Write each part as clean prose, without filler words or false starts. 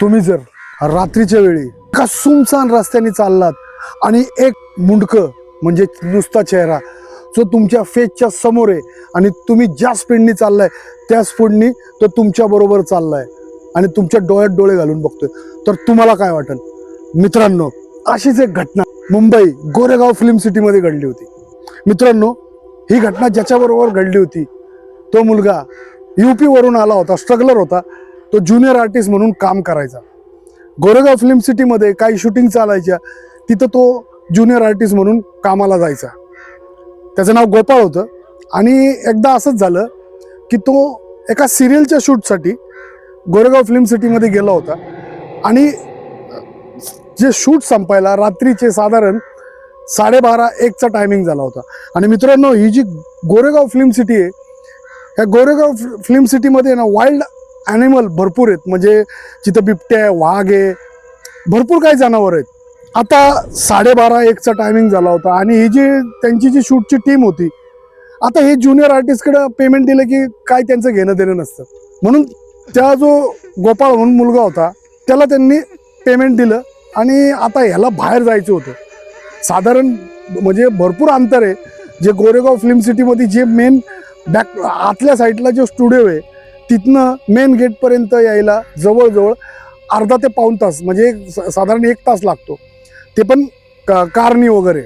तुम्ही जर रात्रीच्या वेळी एका सुनसान रस्त्याने चाललात आणि एक मुंडकं म्हणजे नुसता चेहरा जो तुमच्या फेसच्या समोर आहे आणि तुम्ही ज्या स्पीडनी चाललाय त्या स्पीडनी तो तुमच्या बरोबर चाललाय आणि तुमच्या डोळ्यात डोळे घालून बघतोय, तर तुम्हाला काय वाटेल? मित्रांनो, अशीच एक घटना मुंबई गोरेगाव फिल्म सिटीमध्ये घडली होती. मित्रांनो, ही घटना ज्याच्याबरोबर घडली होती तो मुलगा UP वरून आला होता, स्ट्रगलर होता. तो ज्युनियर आर्टिस्ट म्हणून काम करायचा. गोरेगाव फिल्म सिटीमध्ये काही शूटिंग चालायच्या, तिथं तो ज्युनियर आर्टिस्ट म्हणून कामाला जायचा. त्याचं नाव गोपाळ होतं. आणि एकदा असंच झालं की तो एका सिरियलच्या शूटसाठी गोरेगाव फिल्म सिटीमध्ये गेला होता आणि जे शूट संपायला रात्रीचे साधारण 12:30-1चा टायमिंग झाला होता. आणि मित्रांनो, ही जी गोरेगाव फिल्म सिटी आहे, ह्या गोरेगाव फिल्म सिटीमध्ये ना वाईल्ड ॲनिमल भरपूर आहेत. म्हणजे जिथं बिबट्या आहे, वाघ आहे, भरपूर काही जनावर आहेत. आता 12:30-1चा टायमिंग झाला होता आणि ही जी त्यांची जी शूटची टीम होती, आता हे ज्युनियर आर्टिस्टकडे पेमेंट दिलं की काय त्यांचं घेणं देणं नसतं. म्हणून त्या जो गोपाळ म्हणून मुलगा होता त्याला त्यांनी पेमेंट दिलं आणि आता ह्याला बाहेर जायचं होतं. साधारण म्हणजे भरपूर अंतर आहे. जे गोरेगाव फिल्म सिटीमध्ये जे मेन बॅक आतल्या साईडला जो स्टुडिओ आहे तिथनं मेन गेटपर्यंत यायला जवळजवळ अर्धा ते पाऊण तास, म्हणजे साधारण 1 तास लागतो. ते पण कारनी वगैरे.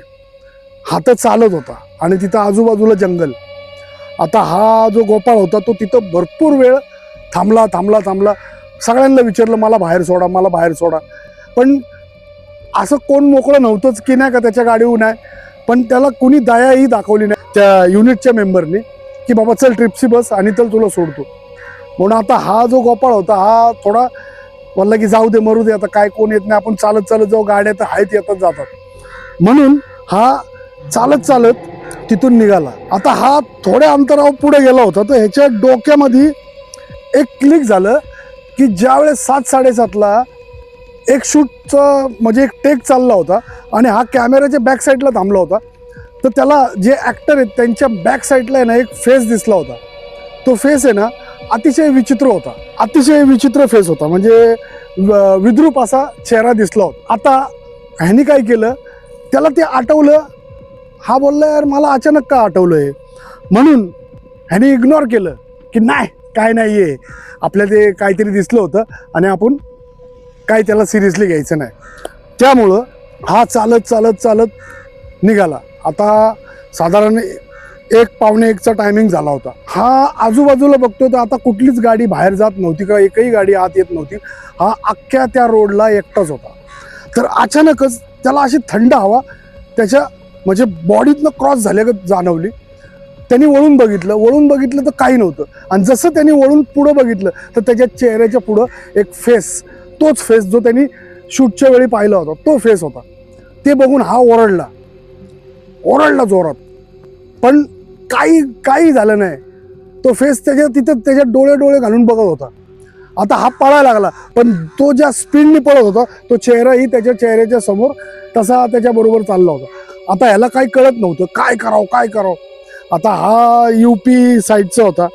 हा तर चालत होता आणि तिथं आजूबाजूला जंगल. आता हा जो गोपाळ होता तो तिथं भरपूर वेळ थांबला. सगळ्यांना विचारलं, मला बाहेर सोडा, मला बाहेर सोडा. पण असं कोण मोकळं नव्हतंच की नाही का त्याच्या गाडीहून आहे. पण त्याला कुणी दयाही दाखवली नाही त्या युनिटच्या मेंबरनी की बाबा चल ट्रिप्सी बस आणि चल तुला सोडतो. म्हणून आता हा जो गोपाळ होता हा थोडा बोलला की जाऊ दे, मरू दे, आता काय कोण येत नाही, आपण चालत जाऊ, गाड्या तर आहेत, येतात जातात. म्हणून हा चालत तिथून निघाला. आता हा थोड्या अंतरावर पुढे गेला होता तर ह्याच्या डोक्यामध्ये एक क्लिक झालं की ज्यावेळेस 7-7:30ला एक शूटचा म्हणजे एक टेक चालला होता आणि हा कॅमेऱ्याच्या बॅक साईडला थांबला होता, तर त्याला जे ॲक्टर आहेत त्यांच्या बॅक साईडला आहे ना एक फेस दिसला होता. तो फेस आहे ना अतिशय विचित्र होता, अतिशय विचित्र फेस होता. म्हणजे विद्रूप असा चेहरा दिसला होता. आता ह्यानी काय केलं, त्याला ते आठवलं. हा बोलला, यार मला अचानक का आठवलंय. म्हणून ह्याने इग्नोर केलं की नाही, काय नाही आहे, आपल्या ते काहीतरी दिसलं होतं आणि आपण काय त्याला सिरियसली घ्यायचं नाही. त्यामुळं हा चालत निघाला. आता साधारण 1-1:45चा टायमिंग झाला होता. हा आजूबाजूला बघतोय तर आता कुठलीच गाडी बाहेर जात नव्हती का एकही गाडी आत येत नव्हती. हा अख्ख्या त्या रोडला एकटाच होता. तर अचानकच त्याला अशी थंड हवा त्याच्या म्हणजे बॉडीतनं क्रॉस झाल्यागत जाणवली. त्यांनी वळून बघितलं तर काही नव्हतं. आणि जसं त्यांनी वळून पुढं बघितलं तर त्याच्या चेहऱ्याच्या पुढं एक फेस, तोच फेस जो त्यांनी शूटच्या वेळी पाहिला होता तो फेस होता. ते बघून हा ओरडला जोरात. पण काही झालं नाही. तो फेस त्याच्या डोळे घालून बघत होता. आता हा पळायला लागला, पण तो ज्या स्पीडने पळत होता तो चेहराही त्याच्या चेहऱ्याच्या समोर तसा त्याच्याबरोबर चालला होता. आता ह्याला काही कळत नव्हतं काय करावं. आता हा UP साईडचा होता.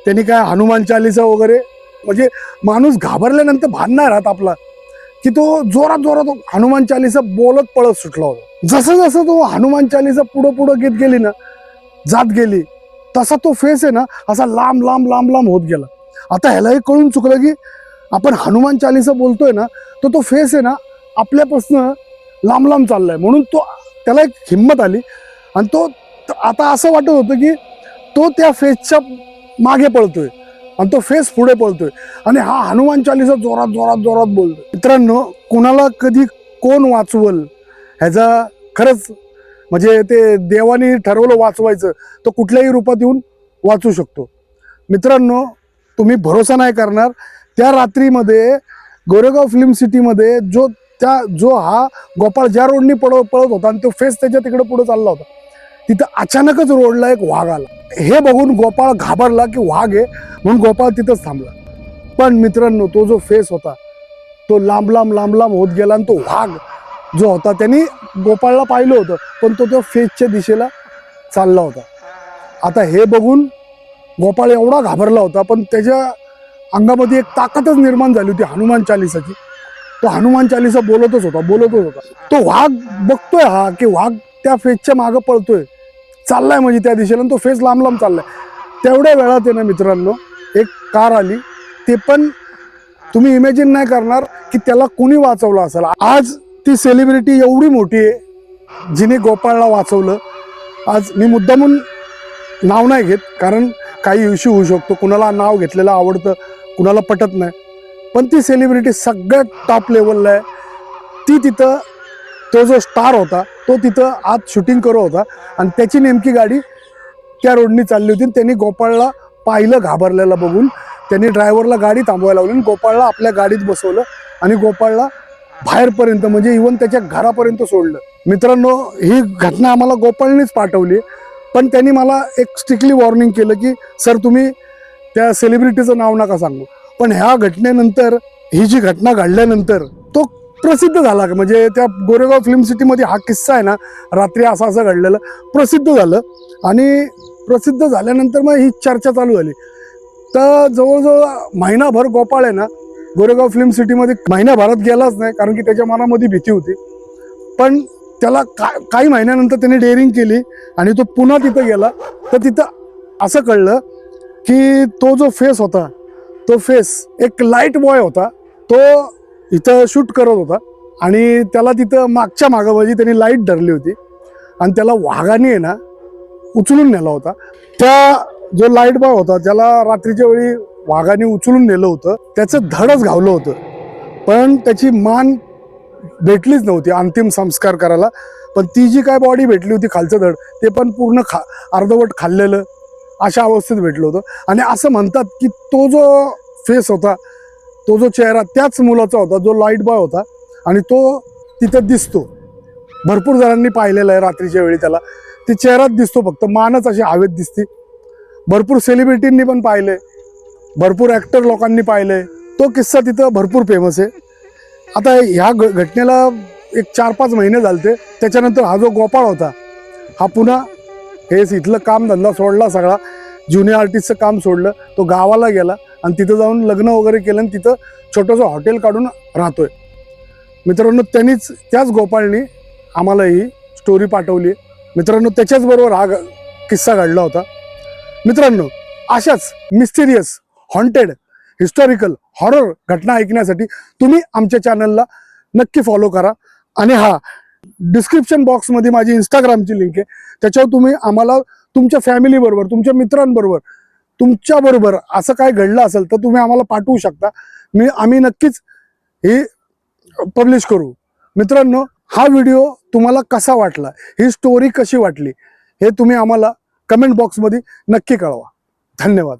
त्यांनी काय हनुमान चालीसा वगैरे, म्हणजे माणूस घाबरल्यानंतर भान नाही राहत आपला, की तो जोरात हनुमान चालीसा बोलत पळत सुटला होता. जसं तो हनुमान चालीसा पुढं जात गेली तसा तो फेस आहे ना असा लांब होत गेला. आता ह्याला हे कळून चुकलं की आपण हनुमान चालीसा बोलतोय ना, तर तो फेस आहे ना आपल्यापासून लांब चाललाय. म्हणून त्याला एक हिंमत आली आणि तो आता असं वाटत होतं की तो त्या फेसच्या मागे पळतोय आणि तो फेस पुढे पळतोय आणि हा हनुमान चालीसा जोरात बोलतोय. मित्रांनो, कुणाला कधी कोण वाचवल ह्याचा खरंच म्हणजे ते देवाने ठरवलं वाचवायचं तर कुठल्याही रूपात येऊन वाचू शकतो. मित्रांनो, तुम्ही भरोसा नाही करणार, त्या रात्रीमध्ये गोरेगाव फिल्म सिटीमध्ये जो हा गोपाळ ज्या रोडनी पळत होता आणि तो फेस त्याच्या तिकडे पुढे चालला होता, तिथं अचानकच रोडला एक वाघ आला. हे बघून गोपाळ घाबरला की वाघ आहे, म्हणून गोपाळ तिथंच थांबला. पण मित्रांनो, तो जो फेस होता तो लांब होत गेला आणि तो वाघ जो होता त्यांनी गोपाळला पाहिलं होतं, पण तो त्या फेसच्या दिशेला चालला होता. आता हे बघून गोपाळ एवढा घाबरला होता, पण त्याच्या अंगामध्ये एक ताकदच निर्माण झाली होती हनुमान चालिसाची. तो हनुमान चालिसा बोलतच होता. तो वाघ बघतोय हा की वाघ त्या फेसच्या मागं पळतोय, चाललाय म्हणजे त्या दिशेला, तो फेस लांब लांब चाललाय. तेवढ्या वेळात आहे ना मित्रांनो, एक कार आली. ते पण तुम्ही इमॅजिन नाही करणार की त्याला कोणी वाचवलं असेल. आज ती सेलिब्रिटी एवढी मोठी आहे जिने गोपाळला वाचवलं. आज मी मुद्दामून नाव नाही घेत, कारण काही इश्यू होऊ शकतो, कुणाला नाव घेतलेलं आवडतं, कुणाला पटत नाही. पण ती सेलिब्रिटी सगळ्यात टॉप लेवलला आहे. ती तिथं, तो जो स्टार होता तो तिथं आज शूटिंग करत होता आणि त्याची नेमकी गाडी त्या रोडनी चालली होती. त्यांनी गोपाळला पाहिलं घाबरलेला बघून त्यांनी ड्रायव्हरला गाडी थांबवायला लावली, गोपाळला आपल्या गाडीत बसवलं आणि गोपाळला बाहेरपर्यंत म्हणजे इव्हन त्याच्या घरापर्यंत सोडलं. मित्रांनो, ही घटना आम्हाला गोपाळनीच पाठवली, पण त्यांनी मला एक स्ट्रिक्टली वॉर्निंग केलं की सर तुम्ही त्या सेलिब्रिटीचं नाव नका सांगू. पण ह्या घटनेनंतर, ही जी घटना घडल्यानंतर तो प्रसिद्ध झाला. म्हणजे त्या गोरेगाव फिल्म सिटीमध्ये हा किस्सा आहे ना, रात्री असं घडलेलं प्रसिद्ध झालं. आणि प्रसिद्ध झाल्यानंतर मग ही चर्चा चालू झाली. तर जवळजवळ महिनाभर गोपाळ आहे ना गोरेगाव फिल्म सिटीमध्ये महिन्याभरात गेलाच नाही, कारण की त्याच्या मनामध्ये भीती होती. पण त्याला काही महिन्यानंतर त्याने डेअरिंग केली आणि तो पुन्हा तिथं गेला. तर तिथं असं कळलं की तो जो फेस होता, तो फेस एक लाईट बॉय होता. तो इथं शूट करत होता आणि त्याला तिथं मागच्या मागाबाजी त्यांनी लाईट धरली होती आणि त्याला वाघाने आहे ना उचलून नेला होता. त्या जो लाईट बॉय होता त्याला रात्रीच्या वेळी वाघाने उचलून नेलं होतं. त्याचं धडच घावलं होतं, पण त्याची मान भेटलीच नव्हती अंतिम संस्कार करायला. पण ती जी काय बॉडी भेटली होती, खालचं धड, ते पण पूर्ण अर्धवट खाल्लेलं अशा अवस्थेत भेटलं होतं. आणि असं म्हणतात की तो जो फेस होता, तो जो चेहरा त्याच मुलाचा होता जो लाईट बॉय होता आणि तो तिथं दिसतो. भरपूर जणांनी पाहिलेलं आहे रात्रीच्या वेळी त्याला. ती चेहराच दिसतो, फक्त मानच अशी हवेत दिसते. भरपूर सेलिब्रिटींनी पण पाहिलंय, भरपूर ॲक्टर लोकांनी पाहिलंय. तो किस्सा तिथं भरपूर फेमस आहे. आता ह्या घटनेला एक 4-5 महिने झालते. त्याच्यानंतर हा जो गोपाळ होता हा पुन्हा हेच इथलं कामधंदा सोडला, सगळा ज्युनियर आर्टिस्टचं काम सोडलं. तो गावाला गेला आणि तिथं जाऊन लग्न वगैरे केलं आणि तिथं छोटंसं हॉटेल काढून राहतोय. मित्रांनो, त्यांनीच, त्याच गोपाळनी आम्हाला ही स्टोरी पाठवली. मित्रांनो, त्याच्याच बरोबर हा किस्सा घडला होता. मित्रांनो, अशाच मिस्टिरियस, हॉन्टेड, हिस्टॉरिकल, हॉरर घटना ऐकण्यासाठी तुम्ही आमच्या चॅनलला नक्की फॉलो करा. आणि हा डिस्क्रिप्शन बॉक्समध्ये माझी इंस्टाग्रामची लिंक आहे, त्याच्यावर तुम्ही आम्हाला तुमच्या फॅमिलीबरोबर, तुमच्या मित्रांबरोबर, तुमच्याबरोबर असं काय घडलं असेल तर तुम्ही आम्हाला पाठवू शकता. आम्ही नक्कीच हे पब्लिश करू. मित्रांनो, हा व्हिडिओ तुम्हाला कसा वाटला, ही स्टोरी कशी वाटली, हे तुम्ही आम्हाला कमेंट बॉक्समध्ये नक्की कळवा. धन्यवाद.